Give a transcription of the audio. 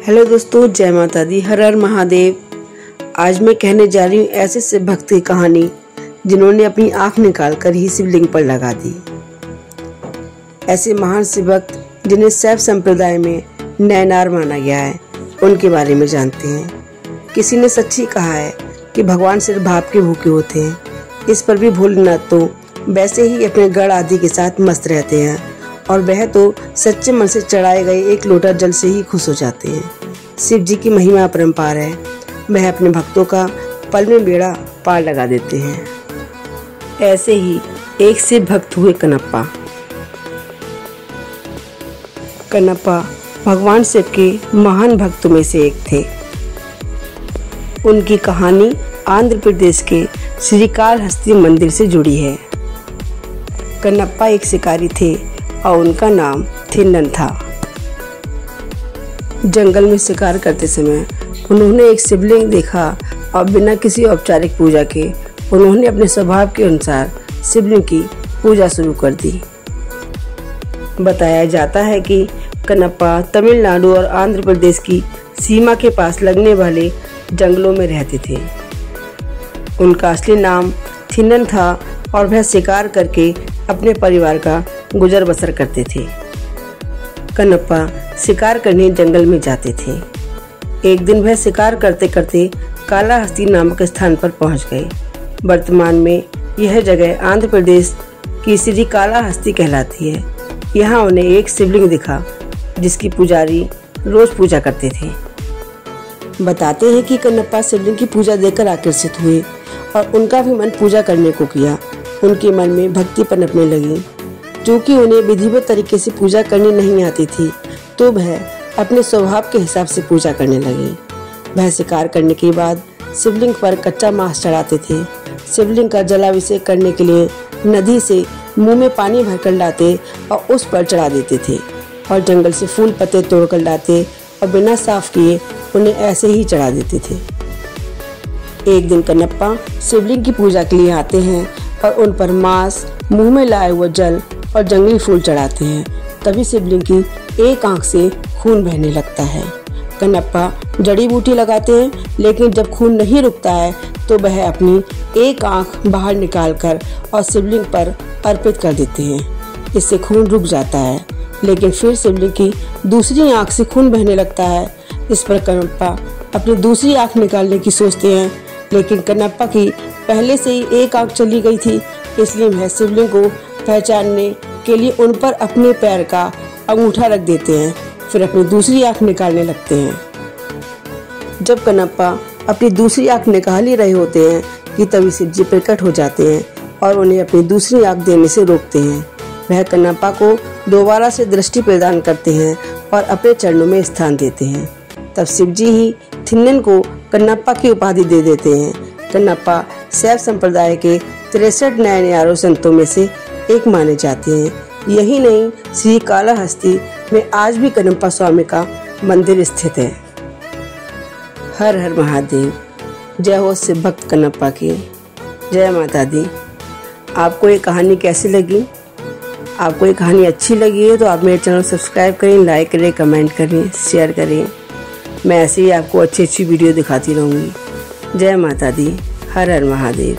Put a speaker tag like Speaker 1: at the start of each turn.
Speaker 1: Hello दोस्तों, जय माता दी, हर हर महादेव। आज मैं कहने जा रही हूँ ऐसे शिव भक्त की कहानी जिन्होंने अपनी आंख निकालकर ही शिवलिंग पर लगा दी। ऐसे महान शिव भक्त जिन्हें शैव संप्रदाय में नैनार माना गया है, उनके बारे में जानते हैं। किसी ने सच्ची कहा है कि भगवान सिर्फ भाप के भूखे होते हैं। इस पर भी भोलेनाथ तो वैसे ही अपने गढ़ आदि के साथ मस्त रहते हैं और वह तो सच्चे मन से चढ़ाए गए एक लोटा जल से ही खुश हो जाते हैं। शिव जी की महिमा अपरंपार है। वह अपने भक्तों का पल में बेड़ा पार लगा देते हैं। ऐसे ही एक शिव भक्त हुए कनप्पा। कनप्पा भगवान शिव के महान भक्तों में से एक थे। उनकी कहानी आंध्र प्रदेश के श्रीकालहस्ती मंदिर से जुड़ी है। कनप्पा एक शिकारी थे और उनका नाम थिन्नन था। जंगल में शिकार करते समय उन्होंने एक शिवलिंग देखा और बिना किसी औपचारिक पूजा के उन्होंने अपने स्वभाव के अनुसार शिवलिंग की पूजा शुरू कर दी। बताया जाता है कि कनप्पा तमिलनाडु और आंध्र प्रदेश की सीमा के पास लगने वाले जंगलों में रहते थे। उनका असली नाम थिन्नन था और वह शिकार करके अपने परिवार का गुजर बसर करते थे। कनप्पा शिकार करने जंगल में जाते थे। एक दिन वह शिकार करते करते कालाहस्ती नामक स्थान पर पहुंच गए। वर्तमान में यह जगह आंध्र प्रदेश की श्री कालाहस्ती कहलाती है। यहाँ उन्हें एक शिवलिंग दिखा जिसकी पुजारी रोज पूजा करते थे। बताते हैं कि कनप्पा शिवलिंग की पूजा देखकर आकर्षित हुए और उनका भी मन पूजा करने को किया। उनके मन में भक्ति पनपने लगी। क्योंकि उन्हें विधिवत तरीके से पूजा करनी नहीं आती थी, तो वह अपने स्वभाव के हिसाब से पूजा करने लगे। वह शिकार करने के बाद शिवलिंग पर कच्चा मांस चढ़ाते थे। शिवलिंग का जलाभिषेक करने के लिए नदी से मुंह में पानी भरकर लाते और उस पर चढ़ा देते थे और जंगल से फूल पत्ते तोड़कर लाते और बिना साफ किए उन्हें ऐसे ही चढ़ा देते थे। एक दिन कनप्पा शिवलिंग की पूजा के लिए आते हैं और उन पर मांस, मुंह में लाए हुए जल और जंगली फूल चढ़ाते हैं। तभी शिवलिंग की एक आंख से खून बहने लगता है। कनप्पा जड़ी बूटी लगाते हैं, लेकिन जब खून नहीं रुकता है तो वह अपनी एक आंख बाहर निकालकर और शिवलिंग पर अर्पित कर देते हैं। इससे खून रुक जाता है, लेकिन फिर शिवलिंग की दूसरी आंख से खून बहने लगता है। इस पर कनप्पा अपनी दूसरी आंख निकालने की सोचते हैं, लेकिन कनप्पा की पहले से ही एक आंख चली गई थी, इसलिए वह शिवलिंग को पहचानने के लिए उन पर अपने पैर का अंगूठा रख देते हैं। फिर अपनी दूसरी आंख निकालने लगते हैं। जब कनप्पा अपनी दूसरी आंख निकाल ही रहे होते हैं कि तभी शिव जी प्रकट हो जाते हैं और उन्हें अपनी दूसरी आंख देने से रोकते हैं। वह कनप्पा को दोबारा से दृष्टि प्रदान करते हैं और अपने चरणों में स्थान देते हैं। तब शिव जी ही थिन्नन को कनप्पा की उपाधि दे देते हैं। कनप्पा शैव संप्रदाय के 63 नैनारों संतों में से एक माने जाते हैं। यही नहीं, श्री कालाहस्ती में आज भी कनप्पा स्वामी का मंदिर स्थित है। हर हर महादेव। जय हो शिव भक्त कनप्पा की। जय माता दी। आपको ये कहानी कैसी लगी? आपको ये कहानी अच्छी लगी है तो आप मेरे चैनल सब्सक्राइब करें, लाइक करें, कमेंट करें, शेयर करें। मैं ऐसे ही आपको अच्छी अच्छी वीडियो दिखाती रहूँगी। जय माता दी। हर हर महादेव।